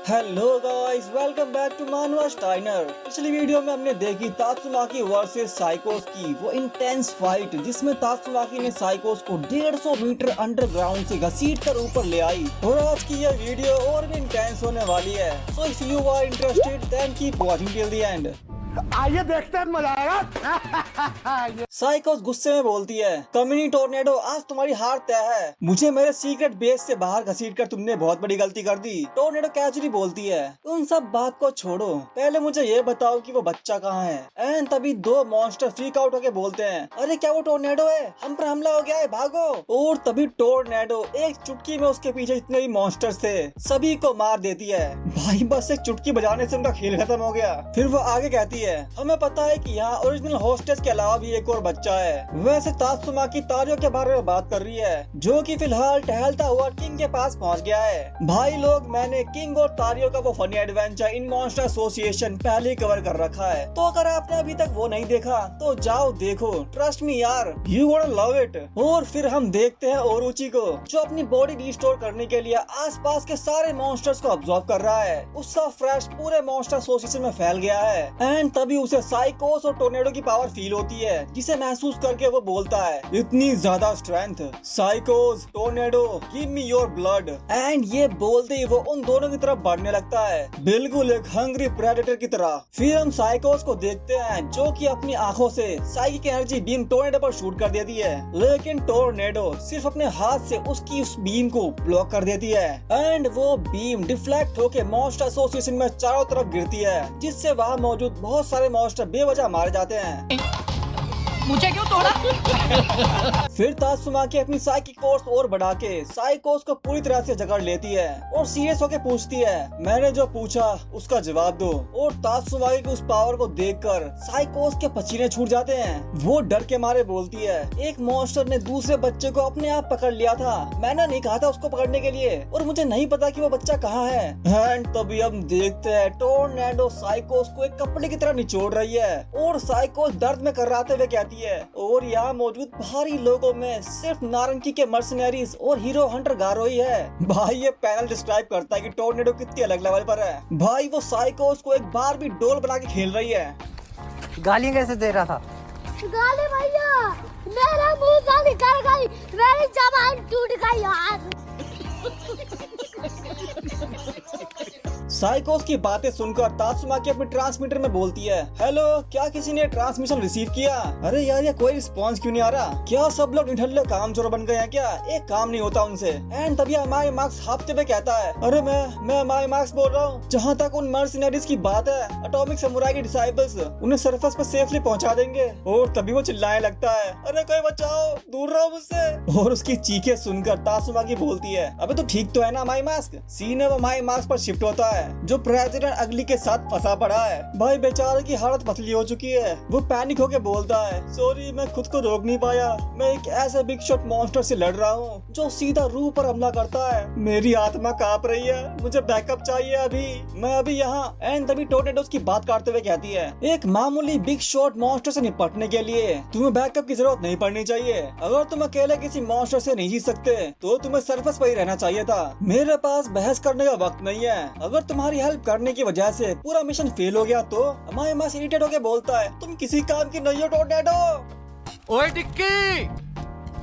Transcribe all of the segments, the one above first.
Hello guys, welcome back to मानुआ स्टाइनर। पिछली वीडियो में हमने देखी तात्सुमाकी वर्सेस साइकोस की वो इंटेंस फाइट, जिसमें तात्सुमाकी ने साइकोस को 150 मीटर अंडरग्राउंड से घसीट कर ऊपर ले आई। और आज की यह वीडियो और भी इंटेंस होने वाली है। So if you are interested then keep watching till the end. आइए देखते हैं, मजा आएगा। साइकोस गुस्से में बोलती है, कम्युनी टोर्नेडो, आज तुम्हारी हार तय है। मुझे मेरे सीक्रेट बेस से बाहर घसीटकर तुमने बहुत बड़ी गलती कर दी। टोर्नेडो कैजुअली बोलती है, उन सब बात को छोड़ो, पहले मुझे ये बताओ कि वो बच्चा कहाँ है। एंड तभी दो मॉन्स्टर फ्रीक आउट होके बोलते हैं, अरे क्या वो टोर्नेडो है? हम पर हमला हो गया है, भागो। और तभी टोर्नेडो एक चुटकी में उसके पीछे जितने भी मॉन्स्टर्स थे सभी को मार देती है। भाई बस एक चुटकी बजाने से उनका खेल खत्म हो गया। फिर वो आगे कहती है, हमें पता है कि यहाँ ओरिजिनल होस्टेस के अलावा भी एक और बच्चा है। वैसे तात्सुमाकी तारियो के बारे में बात कर रही है, जो कि फिलहाल टहलता हुआ किंग के पास पहुँच गया है। भाई लोग, मैंने किंग और तारियो का वो funny adventure in monster association पहले ही कवर कर रखा है, तो अगर आपने अभी तक वो नहीं देखा तो जाओ देखो। ट्रस्ट मी यार, यू गोना लव इट। और फिर हम देखते हैं ओरुची को, जो अपनी बॉडी रिस्टोर करने के लिए आसपास के सारे मॉन्स्टर्स को ऑब्जर्व कर रहा है। उसका फ्रेश पूरे मॉन्स्टर एसोसिएशन में फैल गया है। एंड तभी उसे साइकोस और टोर्नेडो की पावर फील होती है, जिसे महसूस करके वो बोलता है, इतनी ज्यादा strength, Psykos, Tornado, give me your blood. And ये बोलते ही वो उन दोनों की तरफ बढ़ने लगता है, बिल्कुल एक हंग्री प्रेडेटर की तरह। फिर हम साइकोस को देखते हैं, जो कि अपनी आंखों से साइकिक एनर्जी बीम टोर्नेडो पर शूट कर देती है, लेकिन टोर्नेडो सिर्फ अपने हाथ से उसकी उस बीम को ब्लॉक कर देती है। एंड वो बीम डिफ्लेक्ट होके मॉन्स्टर एसोसिएशन में चारों तरफ गिरती है, जिससे वहाँ मौजूद बहुत सारे मॉन्स्टर बेवजह मारे जाते हैं। मुझे क्यों तोड़ा? फिर तात्सुमाकी अपनी साइकिक फोर्स और बढ़ा के साइकोस को पूरी तरह से जकड़ लेती है और सीरियस होके पूछती है, मैंने जो पूछा उसका जवाब दो। और तात्सुमाकी की उस पावर को देखकर साइकोस के पसीने छूट जाते हैं। वो डर के मारे बोलती है, एक मॉन्स्टर ने दूसरे बच्चे को अपने आप पकड़ लिया था, मैंने नहीं कहा था उसको पकड़ने के लिए, और मुझे नहीं पता कि वो बच्चा कहाँ है। एंड तभी हम देखते हैं टोर्नेडो साइकोस को एक कपड़े की तरह निचोड़ रही है, और साइकोस दर्द में कर्राते हुए कहती है, और यहाँ मौजूद भारी लोगों में सिर्फ नारंगी के मर्सनरीज और हीरो हंटर गारो ही है। भाई ये पैनल डिस्क्राइब करता है कि टोर्नेडो कितनी अलग लेवल पर है। भाई वो साइकोस को एक बार भी डोल बना के खेल रही है। गालियाँ कैसे दे रहा था? गाली भैया, मेरा मुंह से निकल गई, मेरी जबान टूट गई यार। साइकोस की बातें सुनकर तात्सुमाकी अपने ट्रांसमीटर में बोलती है, हेलो, क्या किसी ने ट्रांसमिशन रिसीव किया? अरे यार, ये कोई रिस्पांस क्यों नहीं आ रहा? क्या सब लोग निठल्ले कामचोर बन गए हैं क्या? एक काम नहीं होता उनसे। एंड तभी हमारे मार्क्स हफ्ते पे कहता है, अरे मैं हमारे मार्क्स बोल रहा हूँ। जहाँ तक उन मर्सिनरीज की बात है, एटॉमिक समुराई के डिसाइबल्स उन्हें सरफेस पर सेफली पहुँचा देंगे। और तभी वो चिल्लाने लगता है, अरे कोई बचाओ, दूर रहो मुझसे। और उसकी चीखें सुनकर तात्सुमाकी बोलती है, अबे तो ठीक तो है ना माई मास्क? सीन है वो माई मास्क पर शिफ्ट होता है, जो प्रेसिडेंट अगली के साथ फंसा पड़ा है। भाई बेचारे की हालत पतली हो चुकी है। वो पैनिक होके बोलता है, सॉरी, मैं खुद को रोक नहीं पाया। मैं एक ऐसे बिग शॉट मॉन्स्टर से लड़ रहा हूँ जो सीधा रूह पर हमला करता है। मेरी आत्मा कांप रही है, मुझे बैकअप चाहिए अभी, मैं अभी यहाँ। एंड तभी टोर्नेडो की बात काटते हुए कहती है, एक मामूली बिग शॉट मॉन्स्टर से निपटने के लिए तुम्हें बैकअप की जरूरत नहीं पड़नी चाहिए। अगर तुम अकेले किसी मॉन्स्टर से नहीं जीत सकते तो तुम्हें सरफेस पर ही रहना चाहिए था। मेरे पास बहस करने का वक्त नहीं है। अगर तुम्हारी हेल्प करने की वजह से पूरा मिशन फेल हो गया तो हमारे मास इरिटेट होके बोलता है, तुम किसी काम की नहीं हो टोर्नेडो। ओए डिक्की,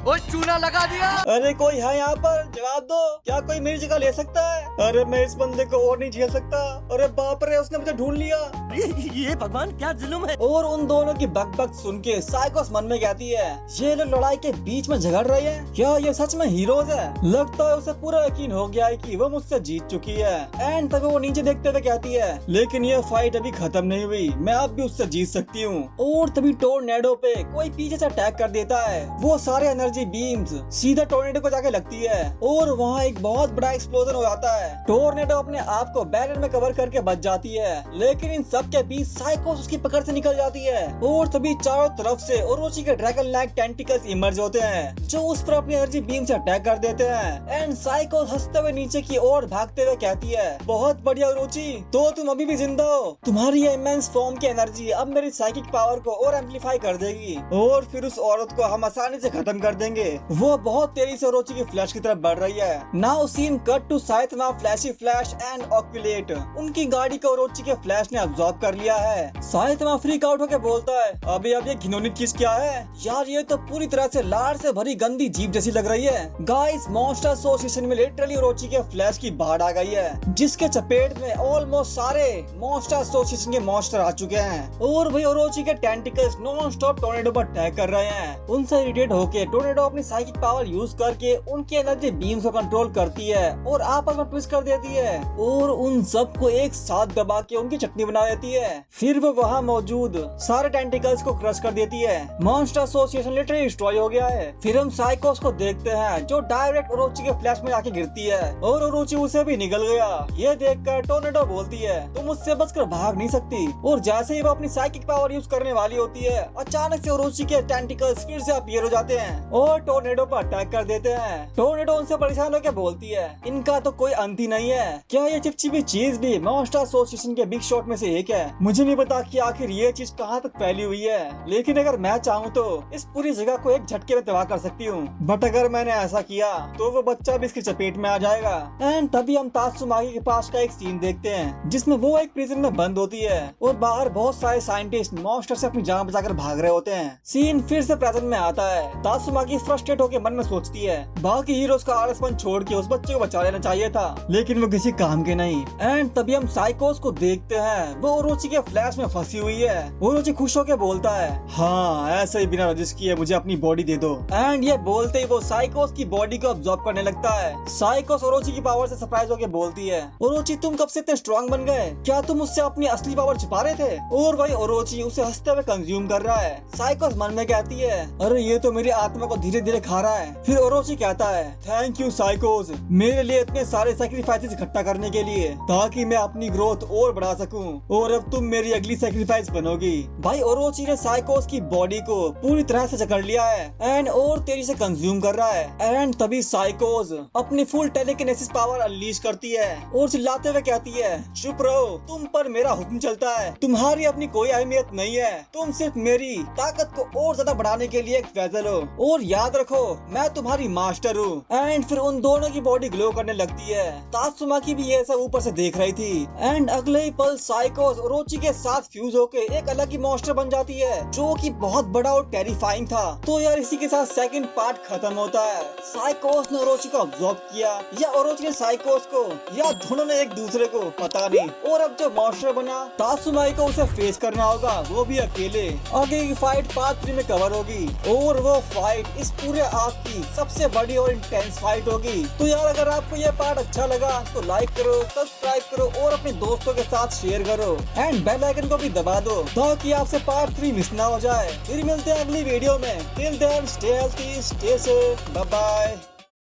ओए चूना लगा दिया। अरे कोई है यहाँ पर? जवाब दो, क्या कोई मेरी जगह ले सकता है? अरे मैं इस बंदे को और नहीं झेल सकता। अरे बाप रे, उसने मुझे ढूंढ लिया। ये भगवान क्या जुल्म है। और उन दोनों की बकबक सुन के साइकोस मन में कहती है, ये लोग लड़ाई के बीच में झगड़ रहे हैं, क्या ये सच में हीरोज है? लगता है उसे पूरा यकीन हो गया है कि वो मुझसे जीत चुकी है। एंड तभी वो नीचे देखते हुए कहती है, लेकिन ये फाइट अभी खत्म नहीं हुई, मैं अब भी उससे जीत सकती हूँ। और तभी टोर्नेडो पे कोई पीछे से अटैक कर देता है। वो सारे एनर्जी बीम्स सीधा टोर्नेडो को जाके लगती है, और वहाँ एक बहुत बड़ा एक्सप्लोजन हो जाता है। टोर्नेडो अपने आप को बैरल में कवर करके बच जाती है, लेकिन इन सब के बीच साइकोस उसकी पकड़ से निकल जाती है। और तभी चारों तरफ से ओरोची के ड्रैगन लाइक टेंटिकल्स इमर्ज होते हैं, जो उस पर अपनी एनर्जी बीम से अटैक कर देते हैं। एंड साइकोस हंसते हुए नीचे की ओर भागते हुए कहती है, बहुत बढ़िया ओरोची, तो तुम अभी भी जिंदा हो। तुम्हारी ये इमेंस फॉर्म की एनर्जी अब मेरी साइकिक पावर को और एम्पलीफाई कर देगी, और फिर उस औरत को हम आसानी से खत्म कर देंगे। वो बहुत तेजी से ओरोची की फ्लैश की तरफ बढ़ रही है। Now scene cut to Saitama Flashy Flash and ऑक्यूलेट। उनकी गाड़ी को ओरोची के फ्लैश ने अब्सॉर्ब कर लिया है। साइतमा फ्रीक आउट होकर बोलता है, अभी अब ये घिनौनी चीज क्या है यार, ये तो पूरी तरह से लार से भरी गंदी जीप जैसी लग रही है। गाइस, मॉन्स्टर एसोसिएशन में लिटरली ओरोची के फ्लैश की बाढ़ आ गई है, जिसके चपेट में ऑलमोस्ट सारे मॉन्स्टर एसोसिएशन के मॉन्स्टर आ चुके हैं और भाई ओरोची के टेंटिकल्स नॉन स्टॉप टोर्नेडो पर अटैक कर रहे हैं। उनसे इरिटेट होकर टोर्नेडो अपनी साइकिक पावर यूज करके उनके एनर्जी बीम्स को कंट्रोल करती है और आपस में ट्विस्ट कर देती है और उन सबको एक साथ दबा के उनकी चटनी बना देती है। फिर वो वहाँ मौजूद सारे टेंटिकल्स को क्रश कर देती है। मॉन्स्टर एसोसिएशन लिटरली डिस्ट्रॉय हो गया है। फिर हम साइकोस को देखते हैं जो डायरेक्ट ओरोची के फ्लैश में आके गिरती है और ओरोची उसे भी निगल गया। ये देखकर टोर्नेडो बोलती है, तुम मुझसे बचकर भाग नहीं सकती। और जैसे ही वो अपनी साइकिक पावर यूज करने वाली होती है, अचानक से ओरोची के टेंटिकल्स फिर से अपीयर हो जाते हैं और टोर्नेडो पर अटैक कर देते हैं। टोर्नेडो उनसे परेशान होकर बोलती है, इनका तो कोई अंत ही नहीं है। क्या ये चिपचिपी चीज भी मॉन्स्टर एसोसिएशन के बिग शॉट में से एक है? मुझे नहीं पता कि आखिर ये चीज कहाँ तक फैली हुई है, लेकिन अगर मैं चाहूँ तो इस पूरी जगह को एक झटके में तबाह कर सकती हूँ। बट अगर मैंने ऐसा किया तो वो बच्चा भी इसकी चपेट में आ जाएगा। एंड तभी हम तात्सुमागी के पास का एक सीन देखते हैं जिसमें वो एक प्रिजन में बंद होती है और बाहर बहुत सारे साइंटिस्ट मॉन्स्टर से अपनी जान बचाकर भाग रहे होते हैं। सीन फिर से प्रेजेंट में आता है। तात्सुमागी फ्रस्ट्रेट होकर मन में सोचती है, बाकी हीरोज का आलसपन छोड़ के उस बच्चे को बचा लेना चाहिए था, लेकिन वो किसी काम के नहीं। एंड तभी हम साइकोस को देखते हैं, वो ओरोची के फ्लैश में फंसी हुई है। ओरोची खुश होकर बोलता है, हाँ ऐसे ही बिना रजिस्टर किए मुझे अपनी बॉडी दे दो। एंड ये बोलते ही वो साइकोस की बॉडी को अब्सॉर्ब करने लगता है। साइकोस ओरोची की पावर से सरप्राइज होकर बोलती है, ओरोची तुम कब से इतने स्ट्रॉन्ग बन गए? क्या तुम मुझसे अपनी असली पावर छुपा रहे थे? और वही ओरोची उसे हंसते हुए कंज्यूम कर रहा है। साइकोस मन में कहती है, अरे ये तो मेरी आत्मा को धीरे धीरे खा रहा है। फिर ओरोची कहता है, थैंक यू साइकोस, मेरे लिए इतने सारे सैक्रिफाइसेस इकट्ठा करने के लिए, ताकि मैं अपनी ग्रोथ और बढ़ा सकूं और अब तुम मेरी अगली सैक्रिफाइस बनोगी। भाई ओरोची ने साइकोस की बॉडी को पूरी तरह से जकड़ लिया है एंड और तेजी से कंज्यूम कर रहा है। एंड तभी साइकोस अपनी फुल टेलेकिनेसिस पावर अनलीश करती है और चिल्लाते हुए कहती है, चुप रहो, तुम पर मेरा हुक्म चलता है, तुम्हारी अपनी कोई अहमियत नहीं है, तुम सिर्फ मेरी ताकत को और ज्यादा बढ़ाने के लिए एक वेसल हो और याद रखो मैं तुम्हारी मास्टर हूँ। एंड फिर उन दोनों की बॉडी ग्लो करने लगती है। तात्सुमागी भी ये सब ऊपर से देख रही थी एंड अगले ही पल साइकोस ओरोची के साथ फ्यूज होके एक अलग ही मॉन्स्टर बन जाती है जो कि बहुत बड़ा और टेरिफाइंग था। तो यार इसी के साथ सेकंड पार्ट खत्म होता है। साइकोस ने ओरोची को अब्सॉर्ब किया या ओरोची ने साइकोस को, या दोनों ने एक दूसरे को, पता नहीं। और अब जो मॉन्स्टर बना तात्सुमागी को उसे फेस करना होगा, वो भी अकेले। आगे की फाइट पार्ट 3 में कवर होगी और वो फाइट इस पूरे आर्क की सबसे बड़ी और इंटेंस फाइट होगी। तो यार अगर आपको ये पार्ट अच्छा लगा तो लाइक करो, सब्सक्राइब करो और अपने दोस्तों के साथ शेयर करो एंड बेल आइकन को भी दबा दो ताकि आपसे पार्ट 3 मिस ना हो जाए। फिर मिलते हैं अगली वीडियो में। Till then stay healthy, stay safe, bye bye.